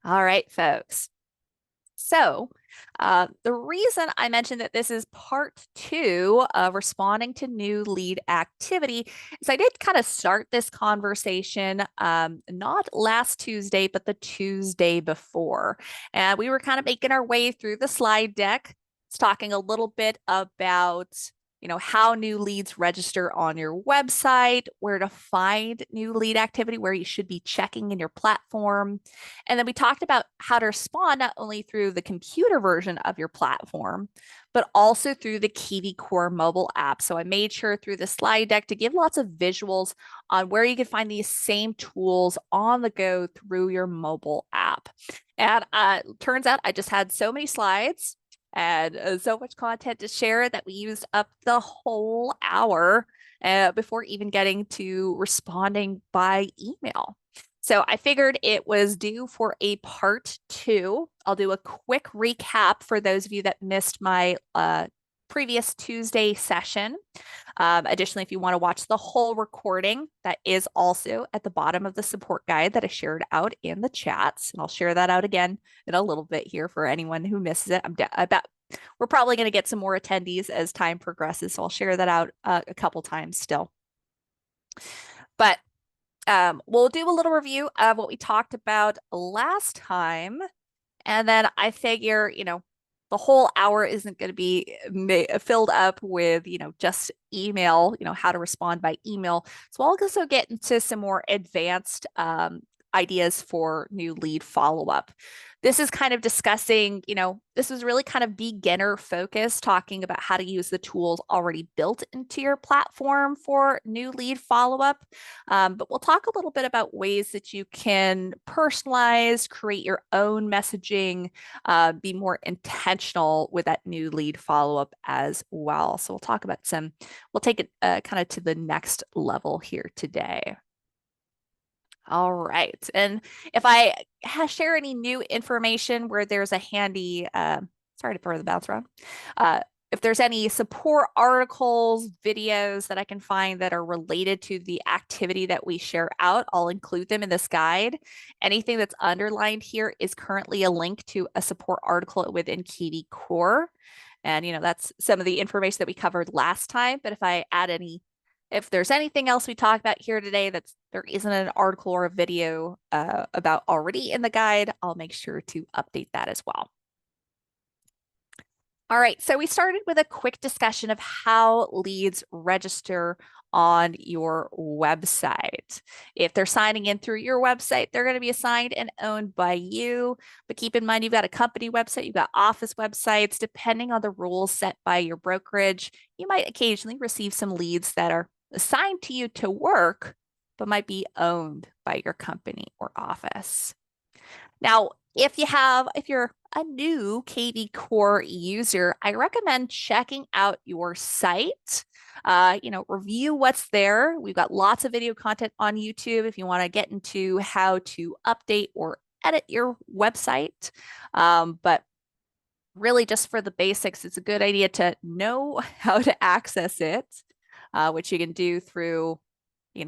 All right, folks. So, the reason I mentioned that this is part two of responding to new lead activity is I did kind of start this conversation not last Tuesday, but the Tuesday before. And we were kind of making our way through the slide deck. It's talking a little bit about how new leads register on your website, where to find new lead activity, where you should be checking in your platform. And then we talked about how to respond not only through the computer version of your platform, but also through the Kiwi Core mobile app. So I made sure through the slide deck to give lots of visuals on where you can find these same tools on the go through your mobile app. And turns out I just had so many slides and so much content to share that we used up the whole hour before even getting to responding by email. So I figured it was due for a part two. I'll do a quick recap for those of you that missed my previous Tuesday session. Additionally, if you want to watch the whole recording, that is also at the bottom of the support guide that I shared out in the chats. And I'll share that out again in a little bit here for anyone who misses it. I bet we're probably going to get some more attendees as time progresses. So I'll share that out a couple times still. But we'll do a little review of what we talked about last time. And then I figure, the whole hour isn't going to be filled up with, just email, how to respond by email. So I'll also get into some more advanced ideas for new lead follow-up. This is kind of discussing, this is really kind of beginner focused, talking about how to use the tools already built into your platform for new lead follow-up. But we'll talk a little bit about ways that you can personalize, create your own messaging, be more intentional with that new lead follow-up as well. So we'll take it kind of to the next level here today. All right. And if I share any new information where there's a handy, sorry to throw the bounce around, if there's any support articles, videos that I can find that are related to the activity that we share out, I'll include them in this guide. Anything that's underlined here is currently a link to a support article within Kiwi Core. And, that's some of the information that we covered last time. But if there's anything else we talk about here today there isn't an article or a video about already in the guide, I'll make sure to update that as well. All right, so we started with a quick discussion of how leads register on your website. If they're signing in through your website, they're going to be assigned and owned by you. But keep in mind, you've got a company website, you've got office websites. Depending on the rules set by your brokerage, you might occasionally receive some leads that are assigned to you to work, but might be owned by your company or office. Now, if you're a new Kiwi Core user, I recommend checking out your site. Review what's there. We've got lots of video content on YouTube if you want to get into how to update or edit your website. But really, just for the basics, it's a good idea to know how to access it, which you can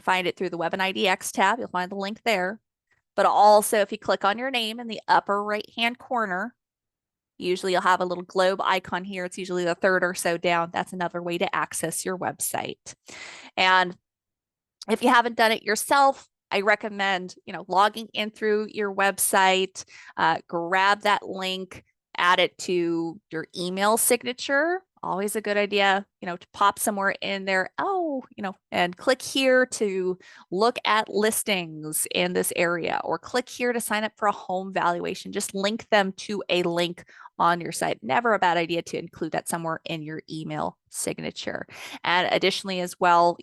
find it through the Web and IDX tab. You'll find the link there. But also, if you click on your name in the upper right-hand corner, usually you'll have a little globe icon here. It's usually the third or so down. That's another way to access your website. And if you haven't done it yourself, I recommend, logging in through your website, grab that link, add it to your email signature. Always a good idea, to pop somewhere in there. And click here to look at listings in this area, or click here to sign up for a home valuation. Just link them to a link on your site. Never a bad idea to include that somewhere in your email signature. And additionally, as well,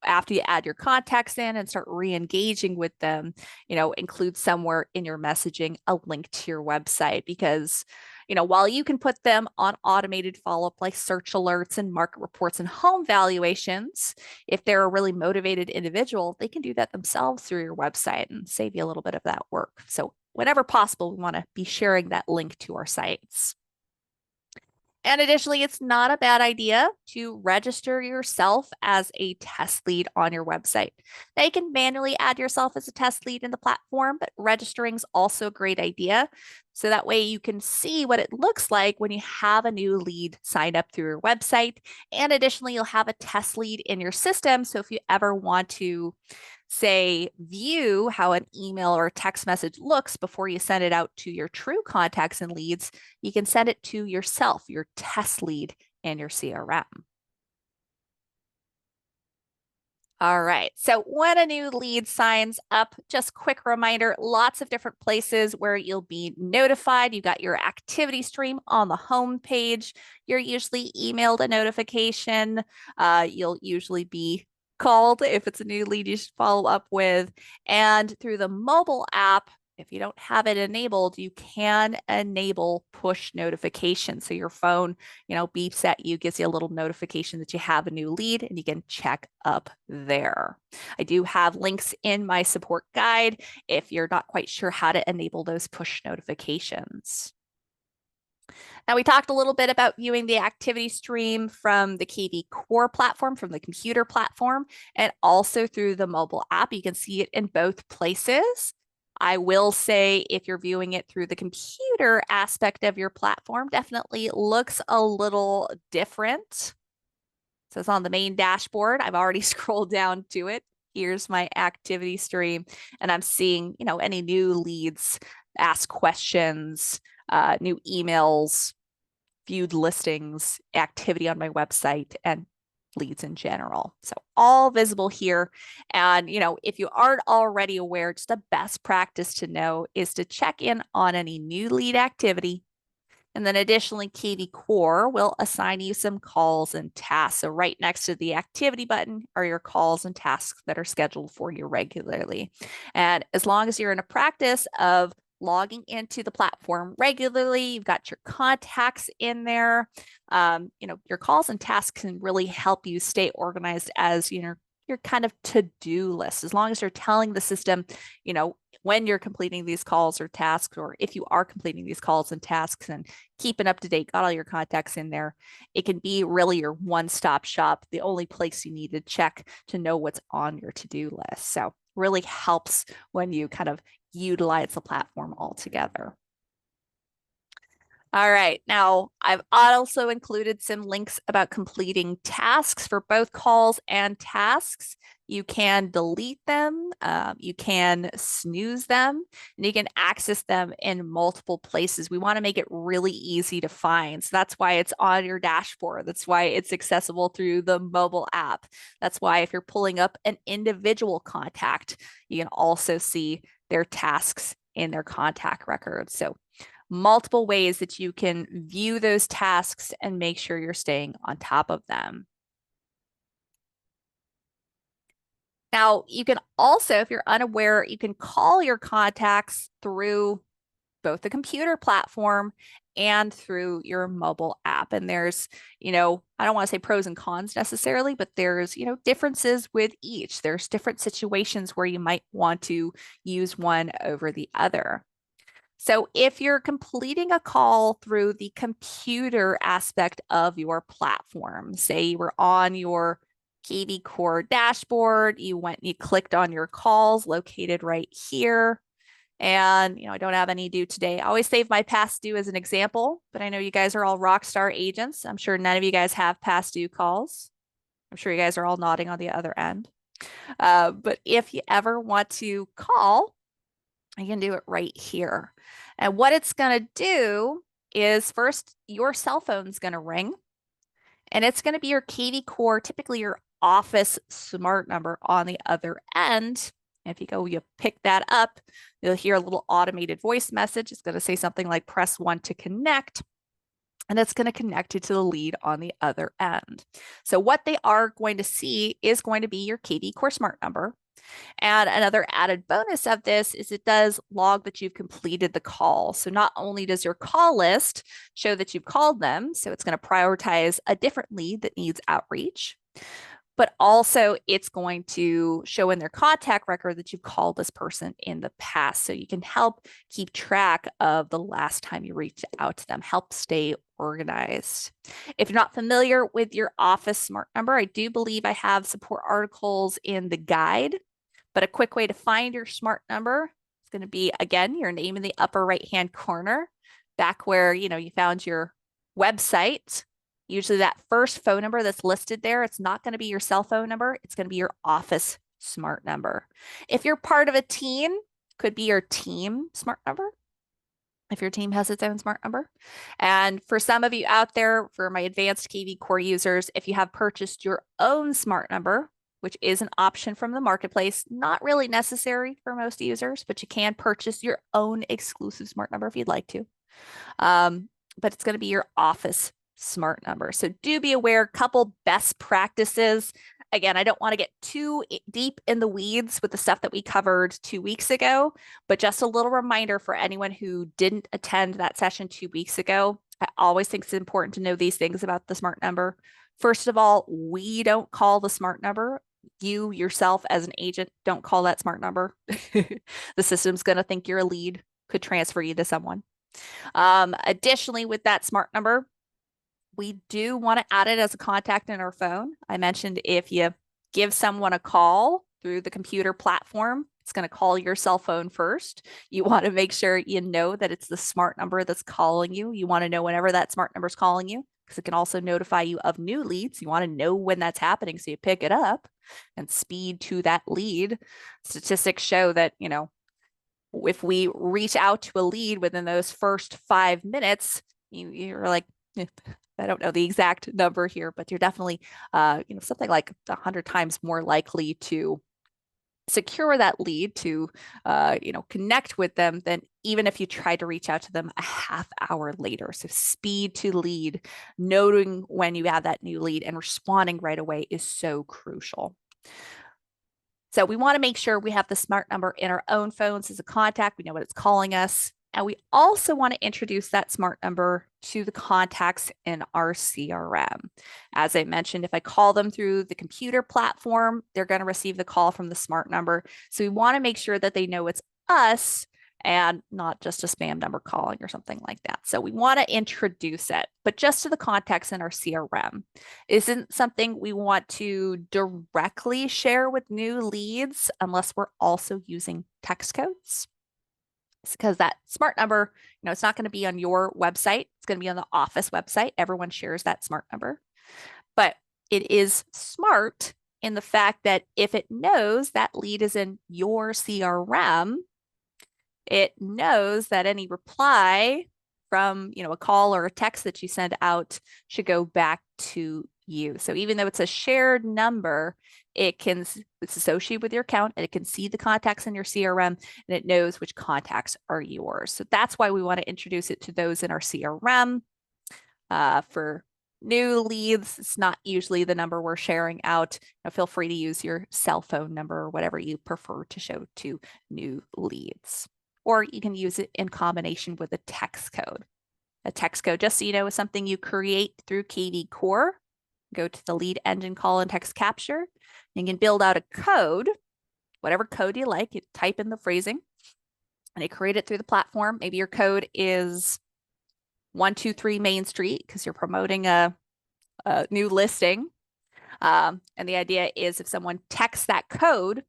after you add your contacts in and start re-engaging with them, include somewhere in your messaging a link to your website, because while you can put them on automated follow-up like search alerts and market reports and home valuations, if they're a really motivated individual, they can do that themselves through your website and save you a little bit of that work. So whenever possible, we want to be sharing that link to our sites. And additionally, it's not a bad idea to register yourself as a test lead on your website. Now, you can manually add yourself as a test lead in the platform, but registering is also a great idea. So that way you can see what it looks like when you have a new lead signed up through your website. And additionally, you'll have a test lead in your system. So if you ever want to say, view how an email or text message looks before you send it out to your true contacts and leads, you can send it to yourself, your test lead in your CRM. All right. So when a new lead signs up, just quick reminder, lots of different places where you'll be notified. You got your activity stream on the home page. You're usually emailed a notification. You'll usually be called if it's a new lead you should follow up with. And through the mobile app, if you don't have it enabled, you can enable push notifications. So your phone, beeps at you, gives you a little notification that you have a new lead, and you can check up there. I do have links in my support guide if you're not quite sure how to enable those push notifications. Now, we talked a little bit about viewing the activity stream from the KV Core platform, from the computer platform, and also through the mobile app. You can see it in both places. I will say if you're viewing it through the computer aspect of your platform, definitely looks a little different. So it's on the main dashboard. I've already scrolled down to it. Here's my activity stream, and I'm seeing, any new leads, ask questions, new emails, viewed listings, activity on my website, and leads in general. So all visible here. And, if you aren't already aware, just a best practice to know is to check in on any new lead activity. And then additionally, KV Core will assign you some calls and tasks. So right next to the activity button are your calls and tasks that are scheduled for you regularly. And as long as you're in a practice of logging into the platform regularly, you've got your contacts in there, your calls and tasks can really help you stay organized as, your kind of to-do list. As long as you're telling the system, when you're completing these calls or tasks, or if you are completing these calls and tasks and keeping up to date, got all your contacts in there, it can be really your one-stop shop, the only place you need to check to know what's on your to-do list. So really helps when you kind of utilize the platform altogether. All right, now I've also included some links about completing tasks for both calls and tasks. You can delete them, you can snooze them, and you can access them in multiple places. We want to make it really easy to find. So that's why it's on your dashboard. That's why it's accessible through the mobile app. That's why if you're pulling up an individual contact, you can also see their tasks in their contact records. So multiple ways that you can view those tasks and make sure you're staying on top of them. Now, you can also, if you're unaware, you can call your contacts through both the computer platform and through your mobile app. And there's, I don't want to say pros and cons necessarily, but there's, differences with each. There's different situations where you might want to use one over the other. So if you're completing a call through the computer aspect of your platform, say you were on your KV Core dashboard, you went and you clicked on your calls located right here. And, I don't have any due today. I always save my past due as an example, but I know you guys are all rock star agents. I'm sure none of you guys have past due calls. I'm sure you guys are all nodding on the other end. But if you ever want to call, you can do it right here. And what it's going to do is first, your cell phone's going to ring, and it's going to be your KV Core, typically your office smart number on the other end. And if you pick that up, you'll hear a little automated voice message. It's going to say something like press 1 to connect. And it's going to connect you to the lead on the other end. So what they are going to see is going to be your KV Core smart number. And another added bonus of this is it does log that you've completed the call. So not only does your call list show that you've called them, so it's going to prioritize a different lead that needs outreach, but also it's going to show in their contact record that you've called this person in the past. So you can help keep track of the last time you reached out to them, help stay organized. If you're not familiar with your office smart number, I do believe I have support articles in the guide, but a quick way to find your smart number is going to be, again, your name in the upper right-hand corner, back where, you found your website. Usually that first phone number that's listed there, it's not going to be your cell phone number. It's going to be your office smart number. If you're part of a team, could be your team smart number, if your team has its own smart number. And for some of you out there, for my advanced KV Core users, if you have purchased your own smart number, which is an option from the marketplace, not really necessary for most users, but you can purchase your own exclusive smart number if you'd like to. But it's going to be your office smart number. So do be aware, couple best practices. Again, I don't want to get too deep in the weeds with the stuff that we covered 2 weeks ago, but just a little reminder for anyone who didn't attend that session 2 weeks ago. I always think it's important to know these things about the smart number. First of all, we don't call the smart number. You yourself as an agent don't call that smart number. The system's going to think you're a lead, could transfer you to someone. Additionally, with that smart number, we do want to add it as a contact in our phone. I mentioned if you give someone a call through the computer platform, it's going to call your cell phone first. You want to make sure you know that it's the smart number that's calling you. You want to know whenever that smart number is calling you, because it can also notify you of new leads. You want to know when that's happening so you pick it up and speed to that lead. Statistics show that, if we reach out to a lead within those first 5 minutes, you're like, I don't know the exact number here, but you're definitely, something like 100 times more likely to secure that lead, to, connect with them than even if you try to reach out to them a half hour later. So speed to lead, noting when you have that new lead and responding right away is so crucial. So we want to make sure we have the smart number in our own phones as a contact. We know what it's calling us. And we also want to introduce that smart number to the contacts in our CRM. As I mentioned, if I call them through the computer platform, they're going to receive the call from the smart number. So we want to make sure that they know it's us and not just a spam number calling or something like that. So we want to introduce it, but just to the contacts in our CRM. Isn't something we want to directly share with new leads unless we're also using text codes. It's because that smart number, it's not going to be on your website. It's going to be on the office website. Everyone shares that smart number. But it is smart in the fact that if it knows that lead is in your CRM, it knows that any reply from, a call or a text that you send out should go back to you. So even though it's a shared number, it's associated with your account, and it can see the contacts in your CRM, and it knows which contacts are yours. So that's why we want to introduce it to those in our CRM. For new leads, it's not usually the number we're sharing out. Feel free to use your cell phone number or whatever you prefer to show to new leads. Or you can use it in combination with a text code. A text code, just so you know, is something you create through KV Core. Go to the lead engine call and text capture. You can build out a code, whatever code you like. You type in the phrasing and you create it through the platform. Maybe your code is 123 Main Street because you're promoting a new listing. And the idea is if someone texts that code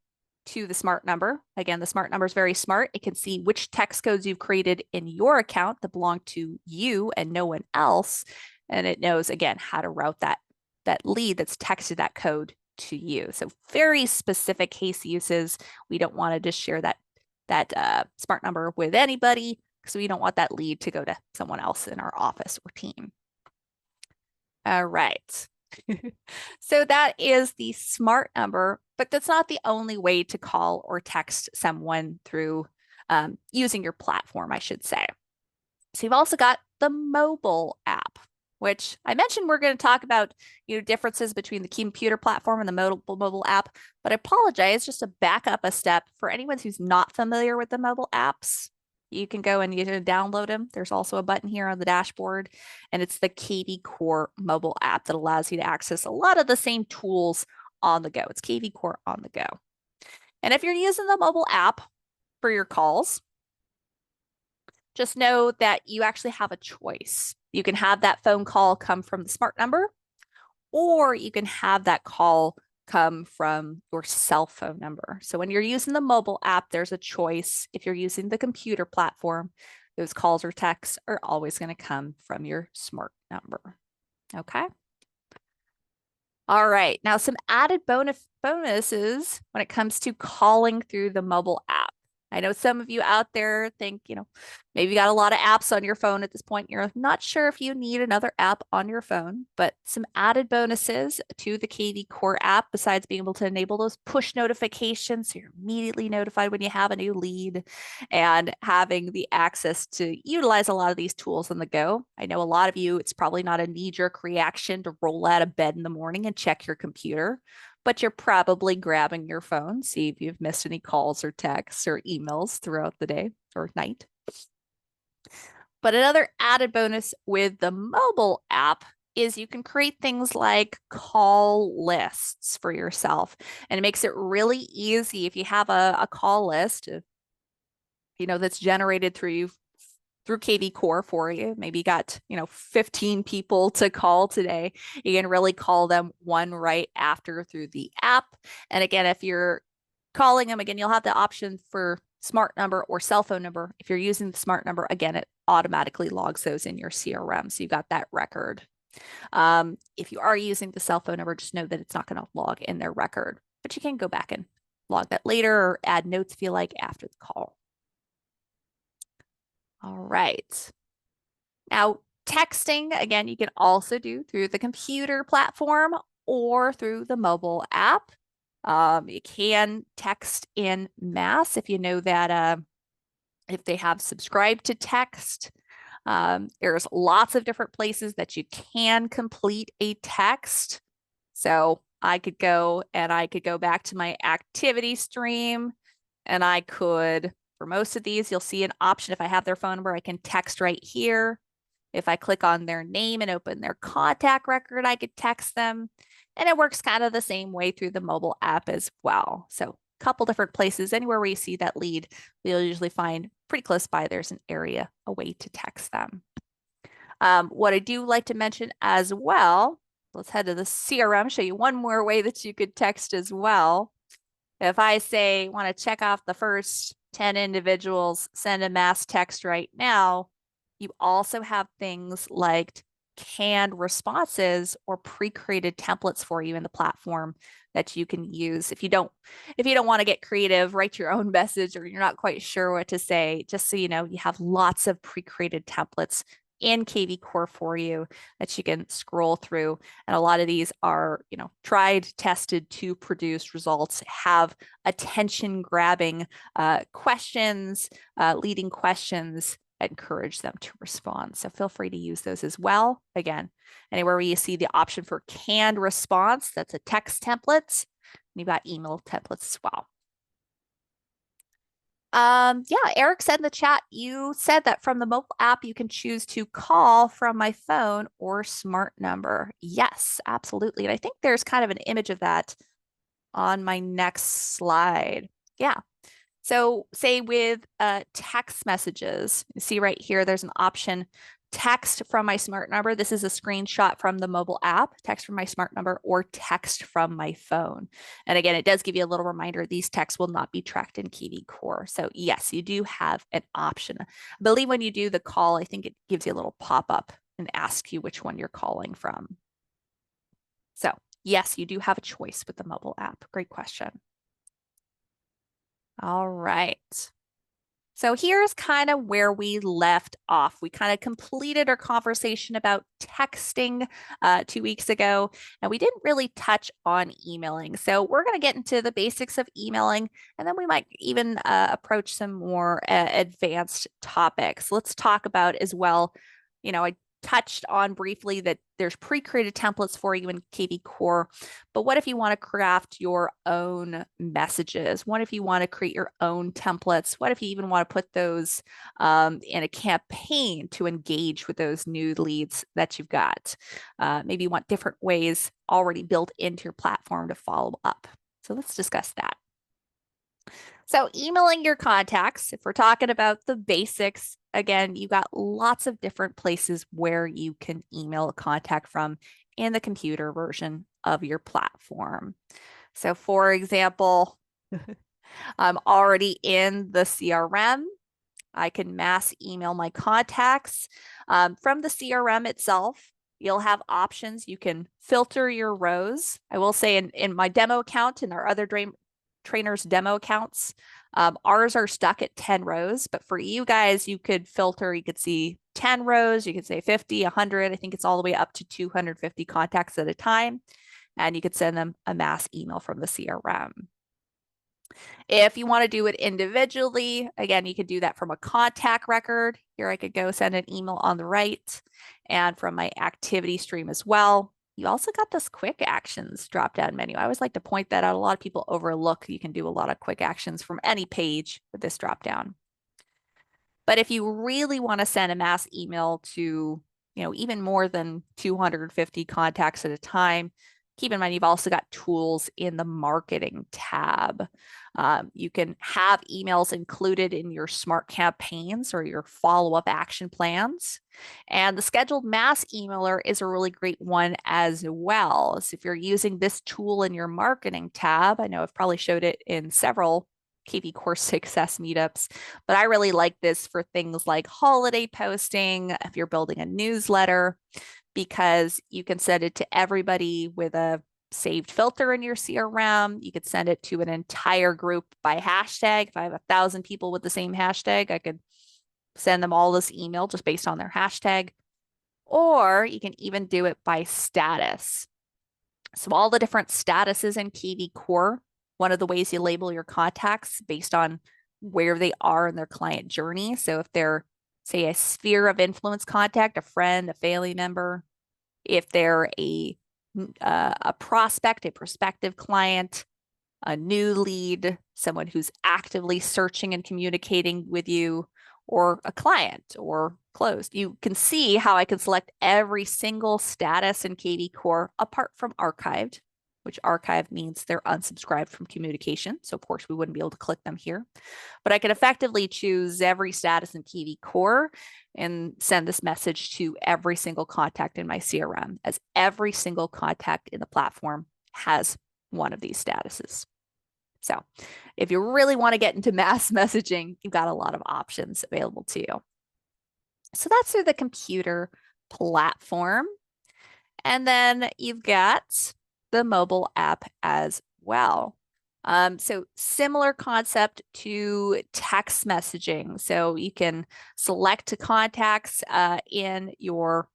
to the smart number, again, the smart number is very smart. It can see which text codes you've created in your account that belong to you and no one else. And it knows, again, how to route that lead that's texted that code to you. So very specific case uses. We don't want to just share that smart number with anybody, because we don't want that lead to go to someone else in our office or team. All right. So that is the smart number, but that's not the only way to call or text someone through using your platform, I should say. So you've also got the mobile app, which I mentioned we're going to talk about, differences between the computer platform and the mobile app, but I apologize, just to back up a step for anyone who's not familiar with the mobile apps. You can go and you can download them. There's also a button here on the dashboard, and it's the KV Core mobile app that allows you to access a lot of the same tools on the go. It's KV Core on the go. And if you're using the mobile app for your calls, just know that you actually have a choice. You can have that phone call come from the smart number, or you can have that call come from your cell phone number. So when you're using the mobile app, there's a choice. If you're using the computer platform, those calls or texts are always going to come from your smart number. Okay. All right. Now, some added bonuses when it comes to calling through the mobile app. I know some of you out there think, maybe you got a lot of apps on your phone at this point. You're not sure if you need another app on your phone, but some added bonuses to the KV Core app, besides being able to enable those push notifications, so you're immediately notified when you have a new lead, and having the access to utilize a lot of these tools on the go. I know a lot of you, it's probably not a knee-jerk reaction to roll out of bed in the morning and check your computer, but you're probably grabbing your phone, see if you've missed any calls or texts or emails throughout the day or night. But another added bonus with the mobile app is you can create things like call lists for yourself. And it makes it really easy if you have a call list, that's generated through KV Core for you. Maybe you got, 15 people to call today. You can really call them one right after through the app. And again, if you're calling them, again, you'll have the option for smart number or cell phone number. If you're using the smart number, again, it automatically logs those in your CRM. So you've got that record. If you are using the cell phone number, just know that it's not going to log in their record, but you can go back and log that later or add notes if you like after the call. All right. Now, texting, again, you can also do through the computer platform or through the mobile app. You can text in mass if you know that if they have subscribed to text. There's lots of different places that you can complete a text. So I could go back to my activity stream, and I could, for most of these, you'll see an option. If I have their phone number, I can text right here. If I click on their name and open their contact record, I could text them. And it works kind of the same way through the mobile app as well. So a couple different places, anywhere where you see that lead, you'll usually find pretty close by, there's an area, a way to text them. What I do like to mention as well, let's head to the CRM, show you one more way that you could text as well. If I say, want to check off the first 10 individuals, send a mass text right now, you also have things like canned responses or pre-created templates for you in the platform that you can use. If you don't want to get creative, write your own message, or you're not quite sure what to say, just so you know, you have lots of pre-created templates in KV Core for you that you can scroll through. And a lot of these are, tried, tested to produce results, have attention grabbing questions, leading questions, encourage them to respond. So feel free to use those as well. Again, anywhere where you see the option for canned response, that's a text template. And you've got email templates as well. Yeah, Eric said in the chat, you said that from the mobile app, you can choose to call from my phone or smart number. Yes, absolutely. And I think there's kind of an image of that on my next slide. Yeah. So say with text messages, you see right here, there's an option, text from my smart number. This is a screenshot from the mobile app, text from my smart number, or text from my phone. And again, it does give you a little reminder, these texts will not be tracked in KV Core. So yes, you do have an option. I believe when you do the call, I think it gives you a little pop-up and asks you which one you're calling from. So yes, you do have a choice with the mobile app. Great question. All right. So here's kind of where we left off. We kind of completed our conversation about texting 2 weeks ago, and we didn't really touch on emailing. So we're going to get into the basics of emailing, and then we might even approach some more advanced topics. Let's talk about as well, I touched on briefly that there's pre-created templates for you in KV Core, but what if you want to craft your own messages? What if you want to create your own templates? What if you even want to put those in a campaign to engage with those new leads that you've got? Maybe you want different ways already built into your platform to follow up. So let's discuss that. So emailing your contacts, if we're talking about the basics, again, you got lots of different places where you can email a contact from in the computer version of your platform. So for example, I'm already in the CRM. I can mass email my contacts. From the CRM itself, you'll have options. You can filter your rows. I will say in my demo account and our other trainers' demo accounts, ours are stuck at 10 rows. But for you guys, you could filter, you could see 10 rows, you could say 50, 100. I think it's all the way up to 250 contacts at a time. And you could send them a mass email from the CRM. If you want to do it individually, again, you could do that from a contact record. Here I could go send an email on the right and from my activity stream as well. You also got this quick actions drop down menu. I always like to point that out. A lot of people overlook you can do a lot of quick actions from any page with this drop down. But if you really want to send a mass email to, even more than 250 contacts at a time, keep in mind, you've also got tools in the marketing tab. You can have emails included in your smart campaigns or your follow-up action plans. And the scheduled mass emailer is a really great one as well. So if you're using this tool in your marketing tab, I know I've probably showed it in several KV Course Success meetups, but I really like this for things like holiday posting, if you're building a newsletter, because you can send it to everybody with a saved filter in your CRM. You could send it to an entire group by hashtag. If I have 1,000 people with the same hashtag, I could send them all this email just based on their hashtag. Or you can even do it by status. So all the different statuses in KV Core, one of the ways you label your contacts based on where they are in their client journey. So if they're, say, a sphere of influence contact, a friend, a family member, if they're a prospect, a prospective client, a new lead, someone who's actively searching and communicating with you, or a client or closed. You can see how I can select every single status in KV Core apart from archived, which archived means they're unsubscribed from communication. So of course we wouldn't be able to click them here, but I can effectively choose every status in KV Core and send this message to every single contact in my CRM, as every single contact in the platform has one of these statuses. So if you really want to get into mass messaging, you've got a lot of options available to you. So that's through the computer platform. And then you've got the mobile app as well. So similar concept to text messaging. So you can select contacts in your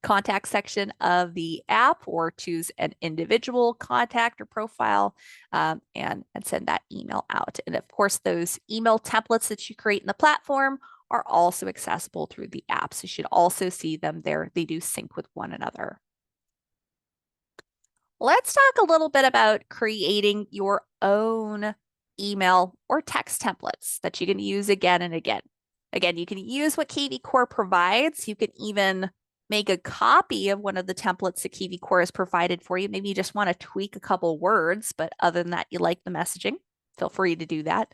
contact section of the app or choose an individual contact or profile and send that email out. And of course, those email templates that you create in the platform are also accessible through the app. So you should also see them there. They do sync with one another. Let's talk a little bit about creating your own email or text templates that you can use again and again. Again, you can use what KV Core provides. You can even make a copy of one of the templates that KV Core has provided for you. Maybe you just want to tweak a couple words, but other than that, you like the messaging, feel free to do that.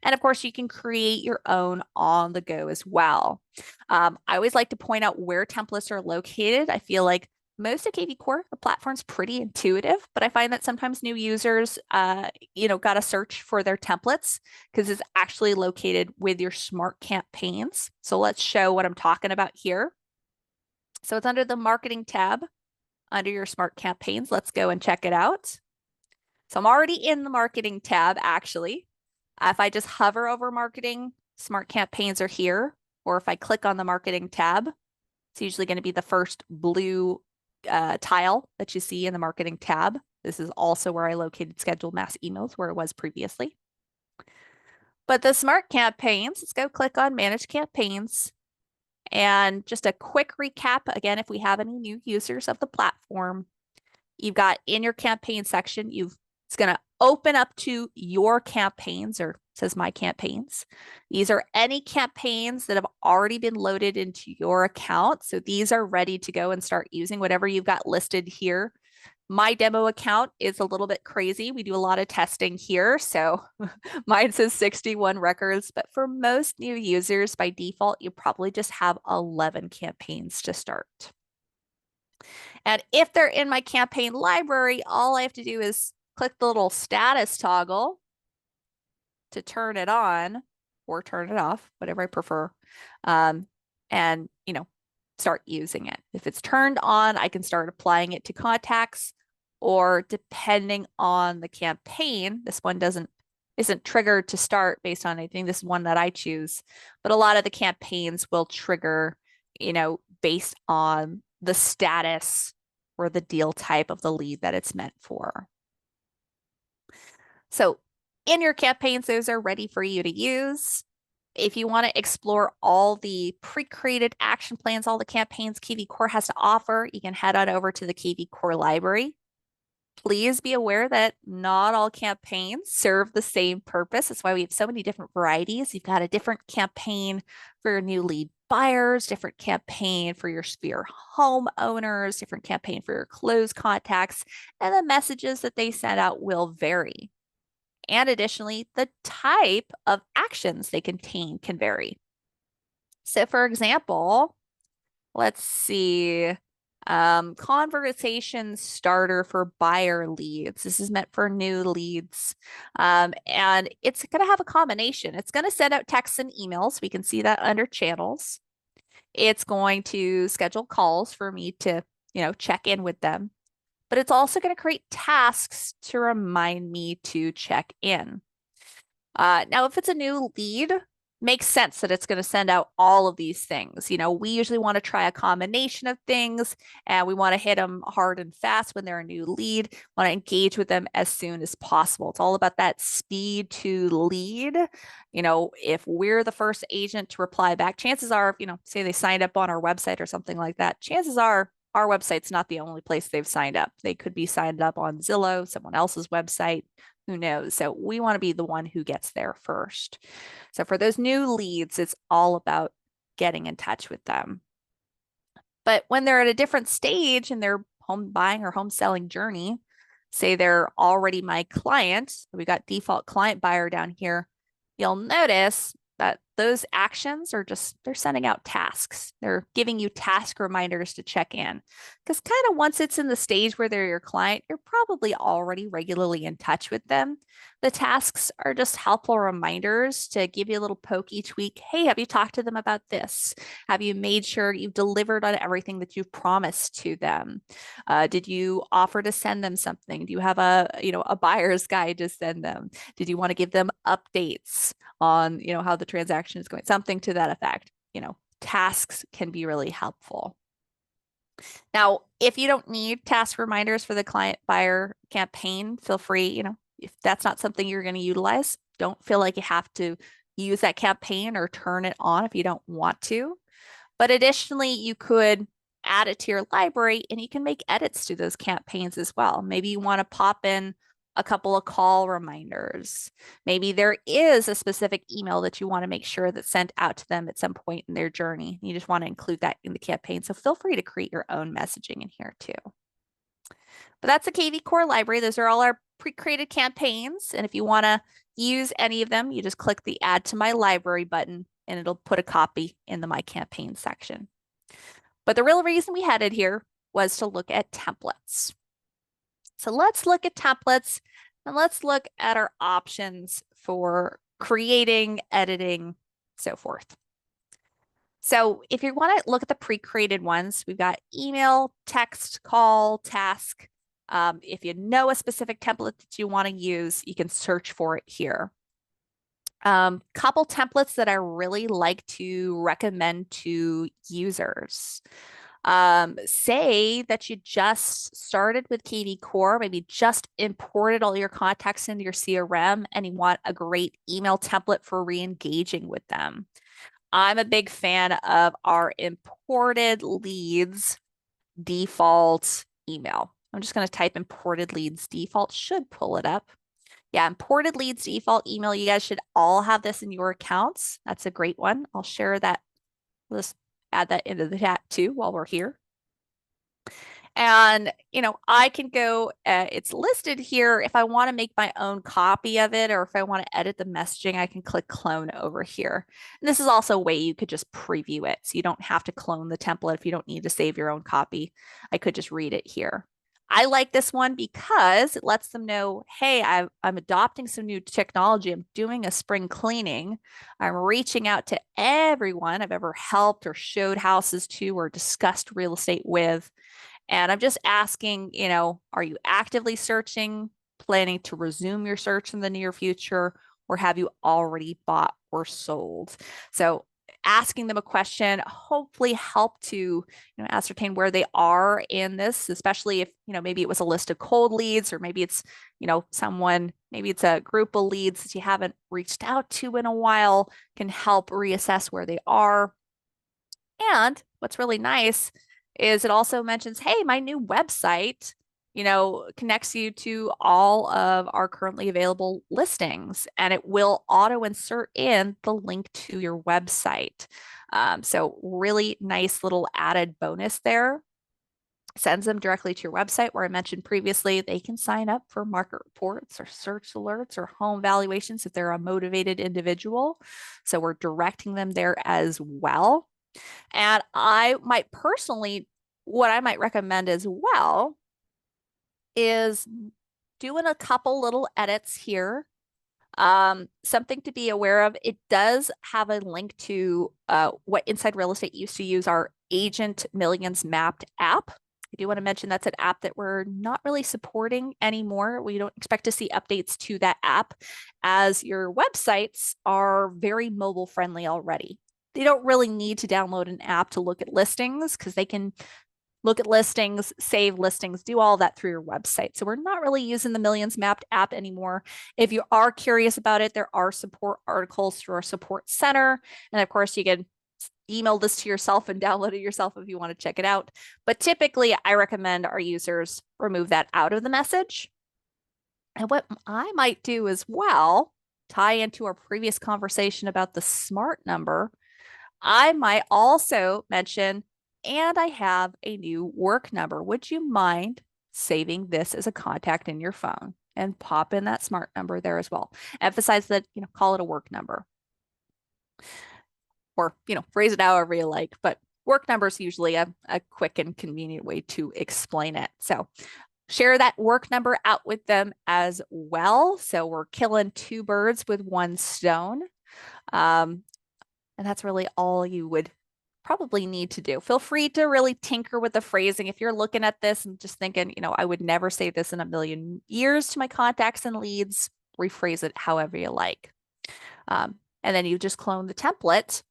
And of course, you can create your own on the go as well. I always like to point out where templates are located. I feel like most of KV Core, the platform's pretty intuitive, but I find that sometimes new users, got to search for their templates because it's actually located with your smart campaigns. So let's show what I'm talking about here. So it's under the marketing tab under your smart campaigns. Let's go and check it out. So I'm already in the marketing tab, actually. If I just hover over marketing, smart campaigns are here. Or if I click on the marketing tab, it's usually going to be the first blue tile that you see in the marketing tab. This is also where I located scheduled mass emails, where it was previously. But the smart campaigns, let's go click on manage campaigns. And just a quick recap, again, if we have any new users of the platform, you've got in your campaign section, it's going to open up to your campaigns, or it says my campaigns. These are any campaigns that have already been loaded into your account. So these are ready to go and start using whatever you've got listed here. My demo account is a little bit crazy. We do a lot of testing here. So mine says 61 records, but for most new users by default, you probably just have 11 campaigns to start. And if they're in my campaign library, all I have to do is click the little status toggle to turn it on or turn it off, whatever I prefer. And, start using it. If it's turned on, I can start applying it to contacts, or depending on the campaign, this one isn't triggered to start based on anything. This is one that I choose, but a lot of the campaigns will trigger, based on the status or the deal type of the lead that it's meant for. So in your campaigns, those are ready for you to use. If you want to explore all the pre-created action plans, all the campaigns KV Core has to offer, you can head on over to the KV Core library. Please be aware that not all campaigns serve the same purpose. That's why we have so many different varieties. You've got a different campaign for your new lead buyers, different campaign for your Sphere homeowners, different campaign for your closed contacts, and the messages that they send out will vary. And additionally, the type of actions they contain can vary. So for example, let's see, conversation starter for buyer leads. This is meant for new leads. And it's going to have a combination. It's going to send out texts and emails. We can see that under channels. It's going to schedule calls for me to, check in with them. But it's also going to create tasks to remind me to check in. Now, if it's a new lead, makes sense that it's going to send out all of these things. We usually want to try a combination of things, and we want to hit them hard and fast when they're a new lead, want to engage with them as soon as possible. It's all about that speed to lead. If we're the first agent to reply back, chances are, say they signed up on our website or something like that, chances are our website's not the only place they've signed up. They could be signed up on Zillow, someone else's website, who knows? So we want to be the one who gets there first. So for those new leads, it's all about getting in touch with them. But when they're at a different stage in their home buying or home selling journey, say they're already my client, we got default client buyer down here, you'll notice that those actions are they're sending out tasks. They're giving you task reminders to check in. Because kind of once it's in the stage where they're your client, you're probably already regularly in touch with them. The tasks are just helpful reminders to give you a little poke each week. Hey, have you talked to them about this? Have you made sure you've delivered on everything that you've promised to them? Did you offer to send them something? Do you have a buyer's guide to send them? Did you want to give them updates on, how the transaction is going? Something to that effect. Tasks can be really helpful. Now, if you don't need task reminders for the client buyer campaign, feel free, if that's not something you're going to utilize, don't feel like you have to use that campaign or turn it on if you don't want to. But additionally, you could add it to your library and you can make edits to those campaigns as well. Maybe you want to pop in a couple of call reminders. Maybe there is a specific email that you want to make sure that's sent out to them at some point in their journey. You just want to include that in the campaign. So feel free to create your own messaging in here too. But that's the KV Core library. Those are all our pre-created campaigns. And if you want to use any of them, you just click the Add to My Library button and it'll put a copy in the My Campaign section. But the real reason we headed here was to look at templates. So let's look at templates and let's look at our options for creating, editing, so forth. So if you want to look at the pre-created ones, we've got email, text, call, task. If you know a specific template that you want to use, you can search for it here. Couple templates that I really like to recommend to users. Say that you just started with KV Core, maybe just imported all your contacts into your CRM and you want a great email template for re-engaging with them. I'm a big fan of our imported leads default email. I'm just going to type imported leads default, should pull it up. Yeah, imported leads default email. You guys should all have this in your accounts. That's a great one. I'll share that. Let's add that into the chat too while we're here. And, I can go, it's listed here. If I want to make my own copy of it, or if I want to edit the messaging, I can click clone over here. And this is also a way you could just preview it. So you don't have to clone the template if you don't need to save your own copy. I could just read it here. I like this one because it lets them know, hey, I'm adopting some new technology. I'm doing a spring cleaning. I'm reaching out to everyone I've ever helped or showed houses to or discussed real estate with. And I'm just asking, are you actively searching, planning to resume your search in the near future, or have you already bought or sold? So asking them a question hopefully help to ascertain where they are in this, especially if maybe it was a list of cold leads, or maybe it's maybe it's a group of leads that you haven't reached out to in a while, can help reassess where they are. And what's really nice is it also mentions, hey, my new website, connects you to all of our currently available listings, and it will auto insert in the link to your website. So really nice little added bonus there. Sends them directly to your website, where I mentioned previously they can sign up for market reports or search alerts or home valuations if they're a motivated individual. So we're directing them there as well. And what I might recommend as well is doing a couple little edits here. Something to be aware of, it does have a link to what Inside Real Estate used to use, our Agent Millions Mapped app. I do want to mention that's an app that we're not really supporting anymore. We don't expect to see updates to that app, as your websites are very mobile friendly already. They don't really need to download an app to look at listings, because they can look at listings, save listings, do all that through your website. So we're not really using the Millions Mapped app anymore. If you are curious about it, there are support articles through our support center. And of course, you can email this to yourself and download it yourself if you want to check it out. But typically, I recommend our users remove that out of the message. And what I might do as well, tie into our previous conversation about the smart number, I might also mention, and I have a new work number. Would you mind saving this as a contact in your phone, and pop in that smart number there as well? Emphasize that, call it a work number, or, phrase it however you like, but work number is usually a quick and convenient way to explain it. So share that work number out with them as well. So we're killing two birds with one stone. And that's really all you would probably need to do. Feel free to really tinker with the phrasing. If you're looking at this and just thinking, I would never say this in a million years to my contacts and leads, rephrase it however you like. And then you just clone the template.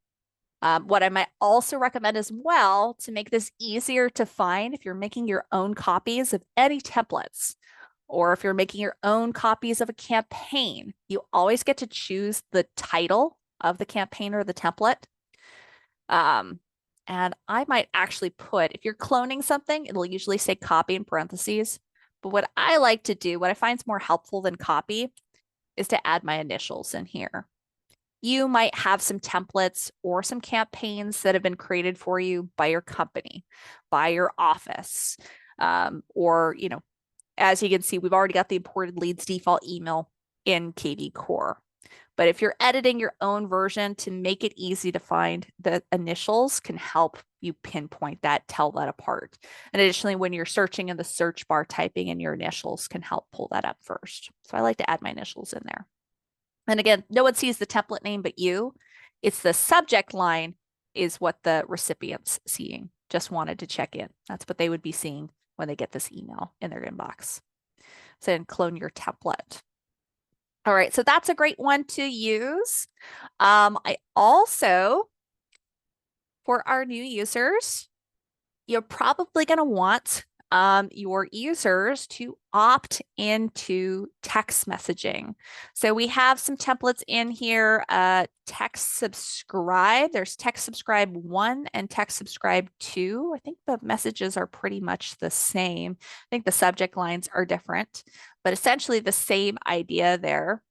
What I might also recommend as well, to make this easier to find, if you're making your own copies of any templates, or if you're making your own copies of a campaign, you always get to choose the title of the campaign or the template. And I might actually put, if you're cloning something, it'll usually say copy in parentheses. But what I like to do, what I find is more helpful than copy, is to add my initials in here. You might have some templates or some campaigns that have been created for you by your company, by your office, or, as you can see, we've already got the imported leads default email in KV Core. But if you're editing your own version, to make it easy to find, the initials can help you pinpoint that, tell that apart. And additionally, when you're searching in the search bar, typing in your initials can help pull that up first. So I like to add my initials in there. And again, no one sees the template name but you. It's the subject line is what the recipient's seeing. Just wanted to check in. That's what they would be seeing when they get this email in their inbox. So then clone your template. All right, so that's a great one to use. I also, for our new users, you're probably going to want your users to opt into text messaging. So we have some templates in here. Text subscribe. There's text subscribe 1 and text subscribe 2. I think the messages are pretty much the same. I think the subject lines are different, but essentially the same idea there.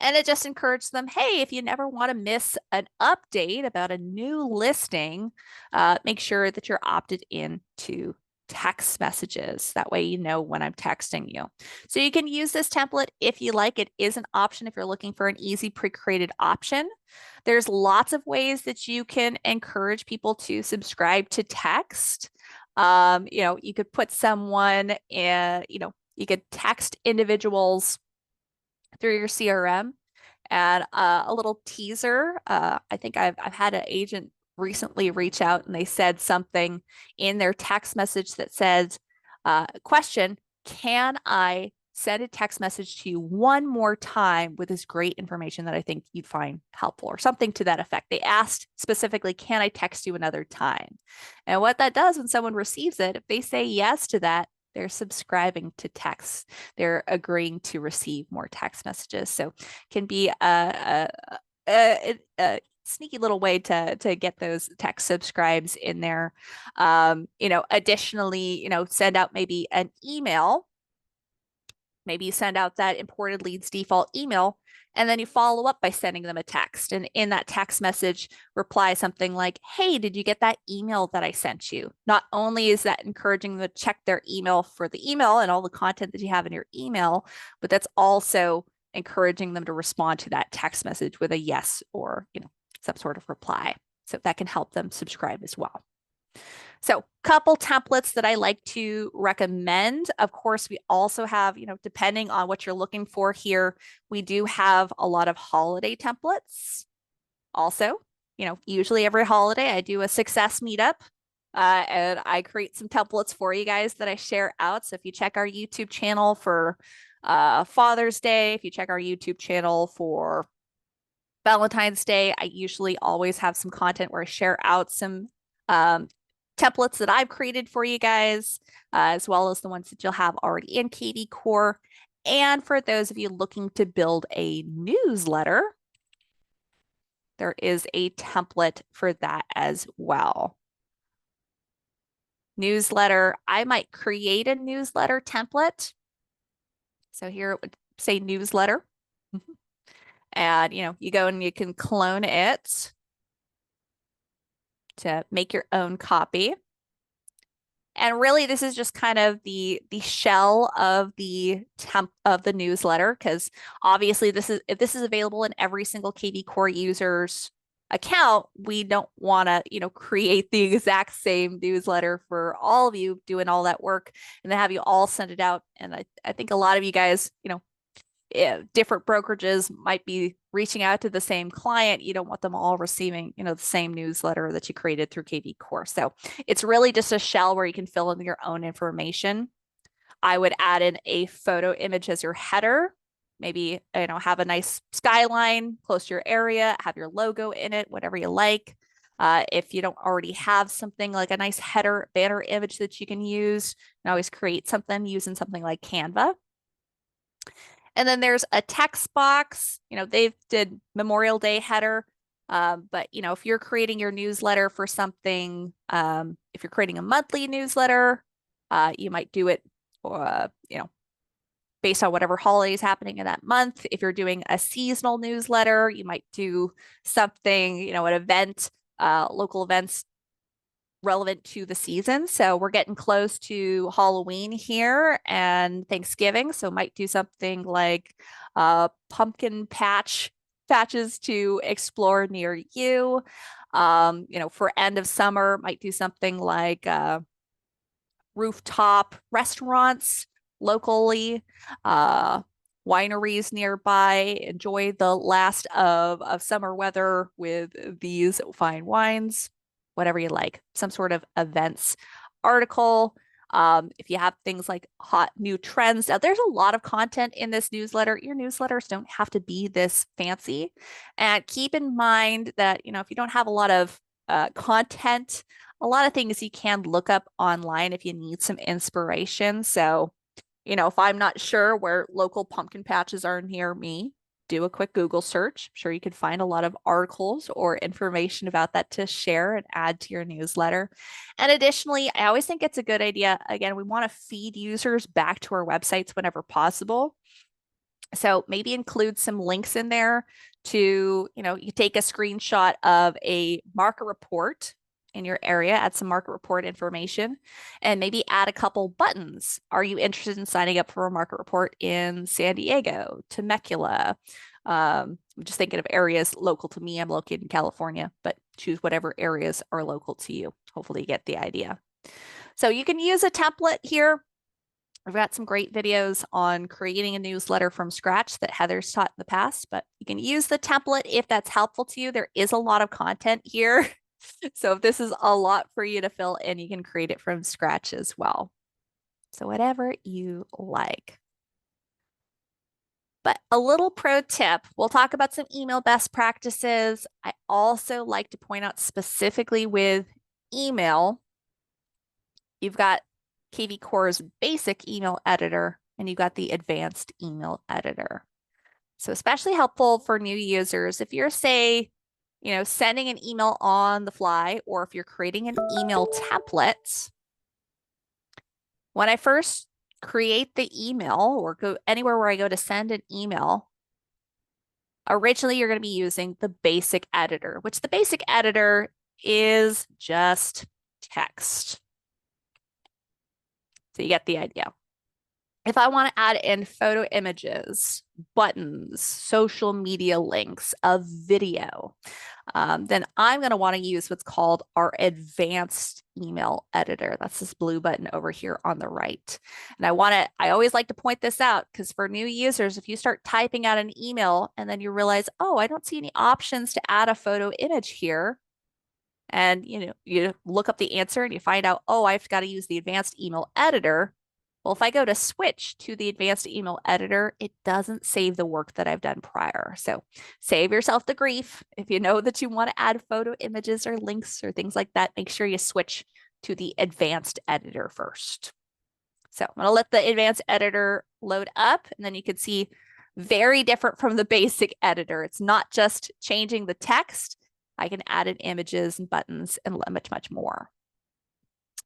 And it just encouraged them, hey, if you never want to miss an update about a new listing, make sure that you're opted in to text messages. That way you know when I'm texting you. So you can use this template if you like. It is an option if you're looking for an easy pre-created option. There's lots of ways that you can encourage people to subscribe to text. You could put someone in, you could text individuals through your CRM and a little teaser. I think I've had an agent recently reach out and they said something in their text message that says, question, can I send a text message to you one more time with this great information that I think you'd find helpful, or something to that effect. They asked specifically, can I text you another time? And what that does when someone receives it, if they say yes to that, they're subscribing to text. They're agreeing to receive more text messages. So can be a sneaky little way to get those text subscribes in there. Additionally, send out maybe an email. Maybe you send out that imported leads default email, and then you follow up by sending them a text. And in that text message, reply something like, hey, did you get that email that I sent you? Not only is that encouraging them to check their email for the email and all the content that you have in your email, but that's also encouraging them to respond to that text message with a yes or, some sort of reply. So that can help them subscribe as well. So couple templates that I like to recommend. Of course, we also have, depending on what you're looking for here, we do have a lot of holiday templates. Also, usually every holiday I do a success meetup and I create some templates for you guys that I share out. So if you check our YouTube channel for Father's Day, if you check our YouTube channel for Valentine's Day, I usually always have some content where I share out some templates that I've created for you guys, as well as the ones that you'll have already in KV Core. And for those of you looking to build a newsletter, there is a template for that as well. Newsletter, I might create a newsletter template. So here it would say newsletter. And, you go and you can clone it to make your own copy. And really, this is just kind of the shell of the newsletter, because obviously if this is available in every single KV Core user's account, we don't want to, create the exact same newsletter for all of you doing all that work and then have you all send it out. And I think a lot of you guys, different brokerages might be reaching out to the same client. You don't want them all receiving, the same newsletter that you created through KV Core. So it's really just a shell where you can fill in your own information. I would add in a photo image as your header. Maybe, have a nice skyline close to your area, have your logo in it, whatever you like. If you don't already have something like a nice header banner image that you can use, you can always create something using something like Canva. And then there's a text box. They did Memorial Day header. But, if you're creating your newsletter for something, if you're creating a monthly newsletter, you might do it, based on whatever holiday is happening in that month. If you're doing a seasonal newsletter, you might do something, an event, local events relevant to the season. So we're getting close to Halloween here and Thanksgiving. So might do something like pumpkin patches to explore near you. For end of summer, might do something like rooftop restaurants locally, wineries nearby. Enjoy the last of summer weather with these fine wines. Whatever you like, some sort of events article. If you have things like hot new trends, now there's a lot of content in this newsletter. Your newsletters don't have to be this fancy. And keep in mind that, if you don't have a lot of content, a lot of things you can look up online if you need some inspiration. So, if I'm not sure where local pumpkin patches are near me, do a quick Google search. I'm sure you can find a lot of articles or information about that to share and add to your newsletter. And additionally, I always think it's a good idea. Again, we want to feed users back to our websites whenever possible. So maybe include some links in there to, you take a screenshot of a market report in your area, add some market report information, and maybe add a couple buttons. Are you interested in signing up for a market report in San Diego, Temecula? I'm just thinking of areas local to me. I'm located in California, but choose whatever areas are local to you. Hopefully you get the idea. So you can use a template here. I've got some great videos on creating a newsletter from scratch that Heather's taught in the past, but you can use the template if that's helpful to you. There is a lot of content here. So if this is a lot for you to fill in, you can create it from scratch as well. So whatever you like. But a little pro tip, we'll talk about some email best practices. I also like to point out specifically with email, you've got KV Core's basic email editor and you've got the advanced email editor. So especially helpful for new users. If you're, say, sending an email on the fly, or if you're creating an email template, when I first create the email or go anywhere where I go to send an email, originally you're going to be using the basic editor, which the basic editor is just text. So you get the idea. If I want to add in photo images, buttons, social media links, a video, then I'm going to want to use what's called our advanced email editor. That's this blue button over here on the right. And I always like to point this out because for new users, if you start typing out an email and then you realize, oh, I don't see any options to add a photo image here. And you look up the answer and you find out, oh, I've got to use the advanced email editor. Well, if I go to switch to the advanced email editor, it doesn't save the work that I've done prior. So save yourself the grief. If you know that you want to add photo images or links or things like that, make sure you switch to the advanced editor first. So I'm going to let the advanced editor load up, and then you can see very different from the basic editor. It's not just changing the text. I can add in images and buttons and much, much more.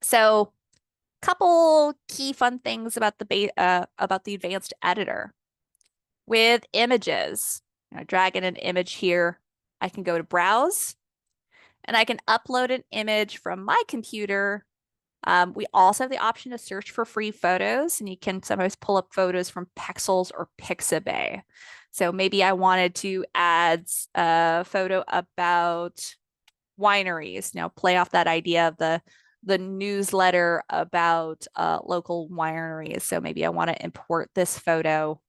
So couple key fun things about the advanced editor. With images, drag in an image here. I can go to browse and I can upload an image from my computer. We also have the option to search for free photos, and you can sometimes pull up photos from Pexels or Pixabay. So maybe I wanted to add a photo about wineries. Now play off that idea of the newsletter about local wineries. So maybe I want to import this photo.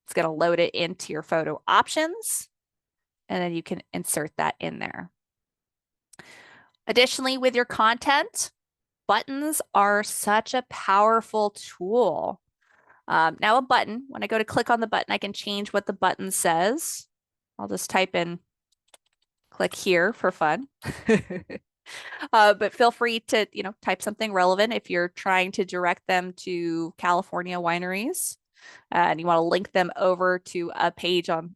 It's going to load it into your photo options, and then you can insert that in there. Additionally, with your content, buttons are such a powerful tool. Now a button, when I go to click on the button, I can change what the button says. I'll just type in click here for fun. But feel free to, type something relevant if you're trying to direct them to California wineries and you want to link them over to a page on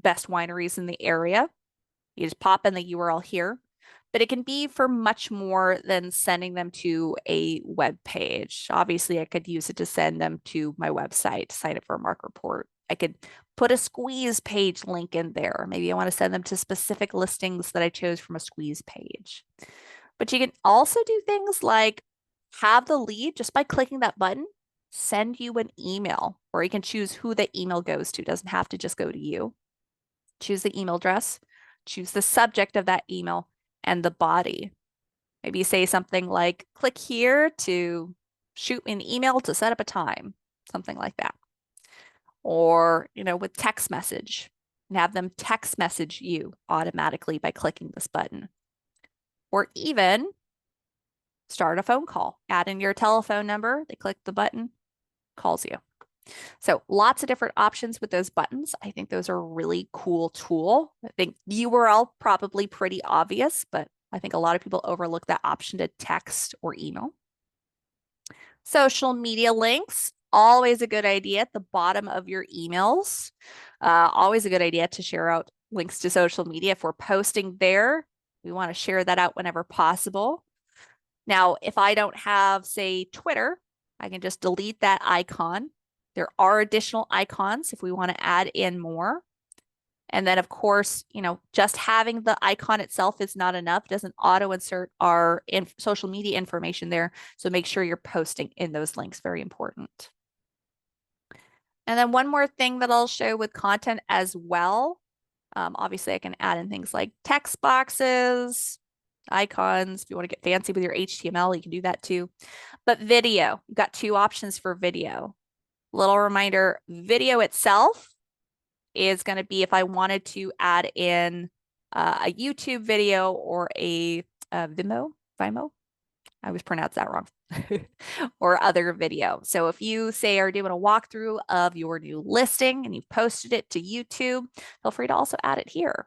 best wineries in the area. You just pop in the URL here, but it can be for much more than sending them to a web page. Obviously, I could use it to send them to my website, sign up for a market report. I could put a squeeze page link in there. Maybe I want to send them to specific listings that I chose from a squeeze page. But you can also do things like have the lead just by clicking that button, send you an email, or you can choose who the email goes to. It doesn't have to just go to you. Choose the email address, choose the subject of that email and the body. Maybe say something like, click here to shoot me an email to set up a time, something like that. Or, with text message, and have them text message you automatically by clicking this button. Or even start a phone call, add in your telephone number, they click the button, calls you. So lots of different options with those buttons. I think those are a really cool tool. I think URL probably pretty obvious, but I think a lot of people overlook that option to text or email. Social media links, always a good idea at the bottom of your emails. Always a good idea to share out links to social media. If we're posting there, we want to share that out whenever possible. Now, if I don't have, say, Twitter, I can just delete that icon. There are additional icons if we want to add in more. And then of course, just having the icon itself is not enough. It doesn't auto insert our social media information there. So make sure you're posting in those links. Very important. And then one more thing that I'll show with content as well. Obviously, I can add in things like text boxes, icons. If you want to get fancy with your HTML, you can do that too. But video, you've got two options for video. Little reminder, video itself is going to be if I wanted to add in a YouTube video or a Vimeo. I always pronounce that wrong. Or other video. So if you say are doing a walkthrough of your new listing and you've posted it to YouTube, feel free to also add it here.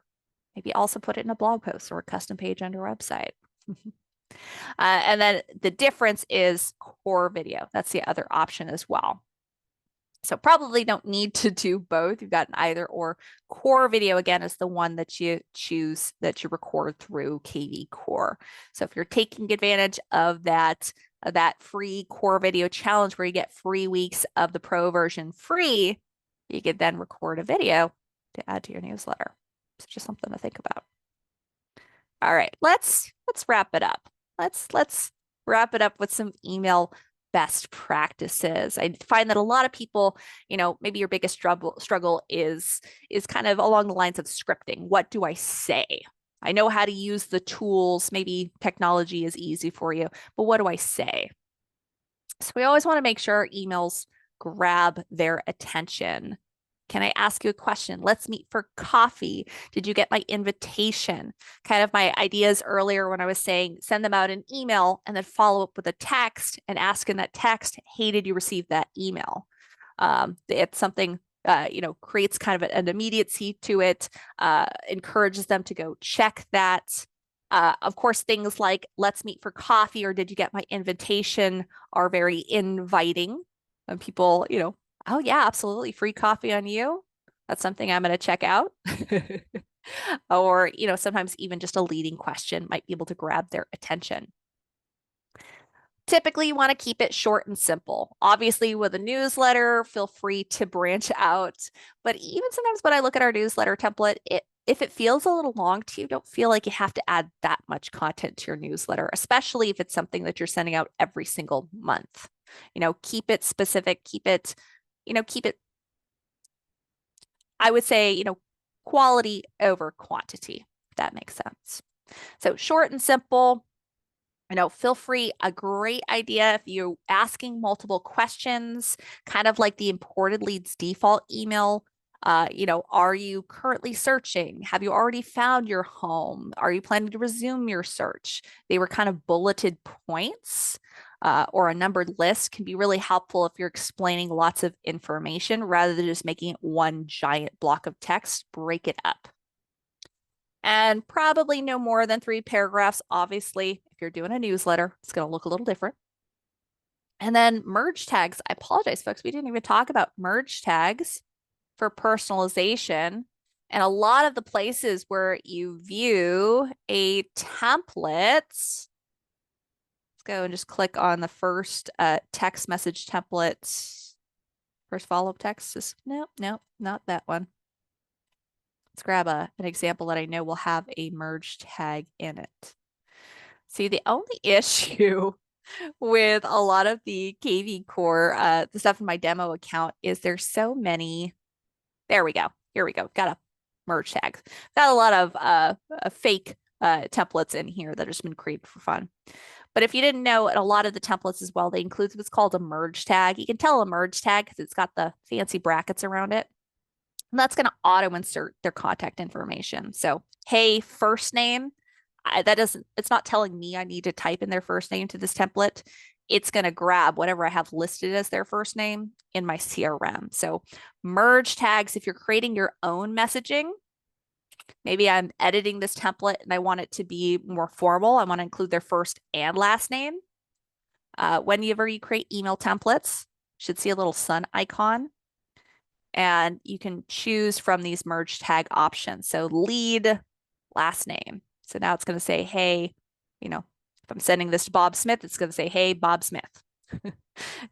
Maybe also put it in a blog post or a custom page on your website. And then the difference is core video. That's the other option as well. So probably don't need to do both. You've got an either or. Core video, again, is the one that you choose that you record through KV Core. So if you're taking advantage of that free core video challenge where you get 3 weeks of the pro version free, you could then record a video to add to your newsletter. It's just something to think about. All right, let's wrap it up. Let's wrap it up with some email best practices. I find that a lot of people, maybe your biggest struggle is kind of along the lines of scripting. What do I say? I know how to use the tools. Maybe technology is easy for you, but what do I say? So we always want to make sure our emails grab their attention. Can I ask you a question? Let's meet for coffee. Did you get my invitation? Kind of my ideas earlier when I was saying send them out an email and then follow up with a text and ask in that text, hey, did you receive that email? It's something, creates kind of an immediacy to it, encourages them to go check that. Of course, things like let's meet for coffee or did you get my invitation are very inviting. And people, oh yeah, absolutely. Free coffee on you. That's something I'm going to check out. Or, sometimes even just a leading question might be able to grab their attention. Typically, you want to keep it short and simple. Obviously, with a newsletter, feel free to branch out. But even sometimes when I look at our newsletter template, if it feels a little long to you, don't feel like you have to add that much content to your newsletter, especially if it's something that you're sending out every single month. Keep it specific, keep it, I would say, quality over quantity, if that makes sense. So short and simple. Feel free, a great idea if you're asking multiple questions, kind of like the imported leads default email. Are you currently searching? Have you already found your home? Are you planning to resume your search? They were kind of bulleted points or a numbered list can be really helpful if you're explaining lots of information rather than just making it one giant block of text. Break it up. And probably no more than 3 paragraphs. Obviously, if you're doing a newsletter, it's going to look a little different. And then merge tags. I apologize, folks. We didn't even talk about merge tags for personalization. And a lot of the places where you view a template, let's go and just click on the first text message template. First follow-up text is, no, not that one. Let's grab an example that I know will have a merge tag in it. See, the only issue with a lot of the KV Core, the stuff in my demo account is there's so many. There we go. Here we go. Got a merge tags. Got a lot of fake templates in here that have just been created for fun. But if you didn't know, in a lot of the templates as well, they include what's called a merge tag. You can tell a merge tag because it's got the fancy brackets around it. And that's going to auto insert their contact information. So, hey, first name, it's not telling me I need to type in their first name to this template. It's going to grab whatever I have listed as their first name in my CRM. So merge tags, if you're creating your own messaging, maybe I'm editing this template and I want it to be more formal. I want to include their first and last name. Whenever you create email templates, you should see a little sun icon. And you can choose from these merge tag options. So lead, last name. So now it's going to say, hey, if I'm sending this to Bob Smith, it's going to say, hey, Bob Smith.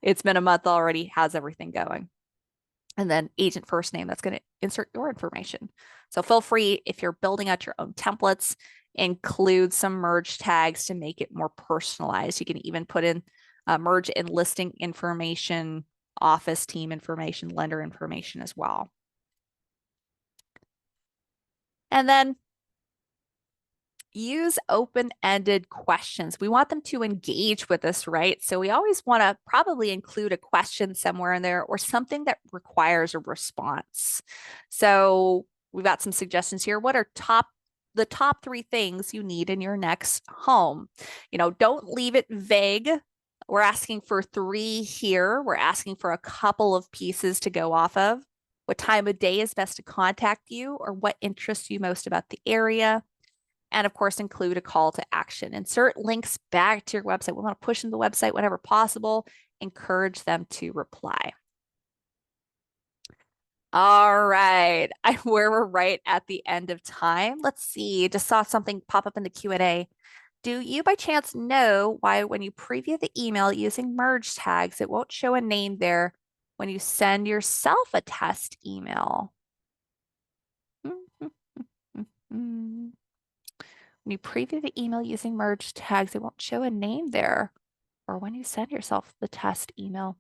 It's been a month already. How's everything going? and then agent first name, that's going to insert your information. So feel free, if you're building out your own templates, include some merge tags to make it more personalized. You can even put in merge and listing information, office team information, lender information as well. And then use open-ended questions. We want them to engage with us, right? So we always want to probably include a question somewhere in there or something that requires a response. So we've got some suggestions here. What are the top 3 things you need in your next home? You know, don't leave it vague. We're asking for 3 here. We're asking for a couple of pieces to go off of. What time of day is best to contact you, or what interests you most about the area? And of course, include a call to action. Insert links back to your website. We want to push them to the website whenever possible. Encourage them to reply. All right, we're right at the end of time. Let's see, just saw something pop up in the Q&A. Do you by chance know why when you preview the email using merge tags, it won't show a name there when you send yourself a test email? When you preview the email using merge tags, it won't show a name there, or when you send yourself the test email.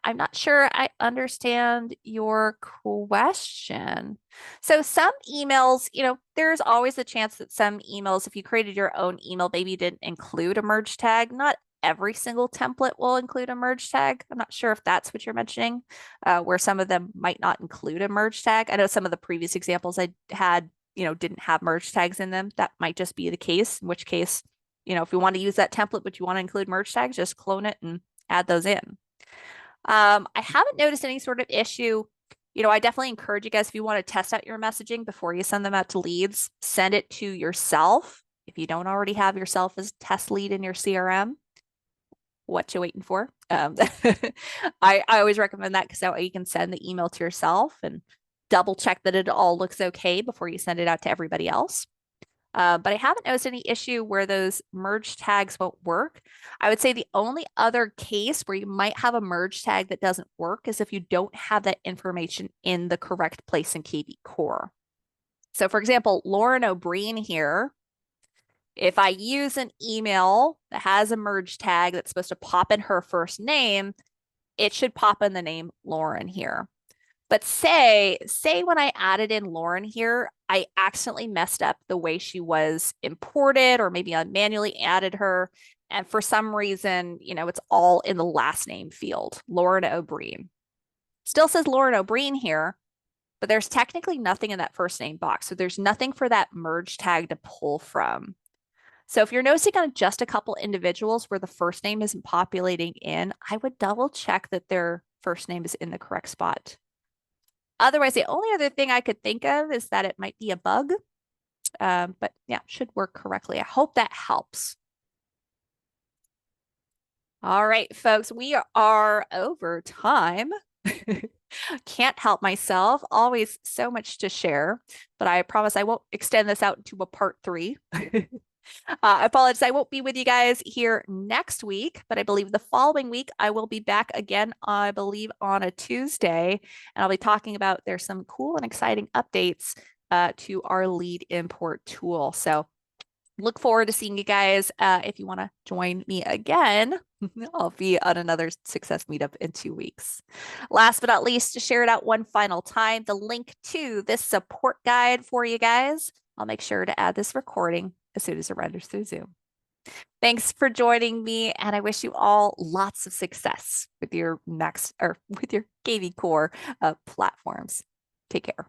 I'm not sure I understand your question. So some emails, you know, there's always a chance that some emails, if you created your own email, maybe you didn't include a merge tag. Not every single template will include a merge tag. I'm not sure if that's what you're mentioning, where some of them might not include a merge tag. I know some of the previous examples I had, you know, didn't have merge tags in them. That might just be the case, in which case, you know, if you want to use that template, but you want to include merge tags, just clone it and add those in. I haven't noticed any sort of issue. You know, I definitely encourage you guys, if you want to test out your messaging before you send them out to leads, send it to yourself. If you don't already have yourself as test lead in your CRM, what you waiting for? I always recommend that because that way you can send the email to yourself and double check that it all looks okay before you send it out to everybody else. But I haven't noticed any issue where those merge tags won't work. I would say the only other case where you might have a merge tag that doesn't work is if you don't have that information in the correct place in KV Core. So for example, Lauren O'Brien here, if I use an email that has a merge tag that's supposed to pop in her first name, it should pop in the name Lauren here. But say when I added in Lauren here, I accidentally messed up the way she was imported, or maybe I manually added her. And for some reason, you know, it's all in the last name field, Lauren O'Brien. Still says Lauren O'Brien here, but there's technically nothing in that first name box. So there's nothing for that merge tag to pull from. So if you're noticing on just a couple individuals where the first name isn't populating in, I would double check that their first name is in the correct spot. Otherwise, the only other thing I could think of is that it might be a bug, but yeah, should work correctly. I hope that helps. All right, folks, we are over time. Can't help myself. Always so much to share, but I promise I won't extend this out to a part 3. I apologize. I won't be with you guys here next week, but I believe the following week I will be back again, I believe on a Tuesday, and I'll be talking about there's some cool and exciting updates to our lead import tool. So look forward to seeing you guys. If you want to join me again, I'll be on another success meetup in 2 weeks. Last but not least, to share it out one final time, the link to this support guide for you guys. I'll make sure to add this recording as soon as it renders through Zoom. Thanks for joining me, and I wish you all lots of success with your next or with your KV Core platforms. Take care.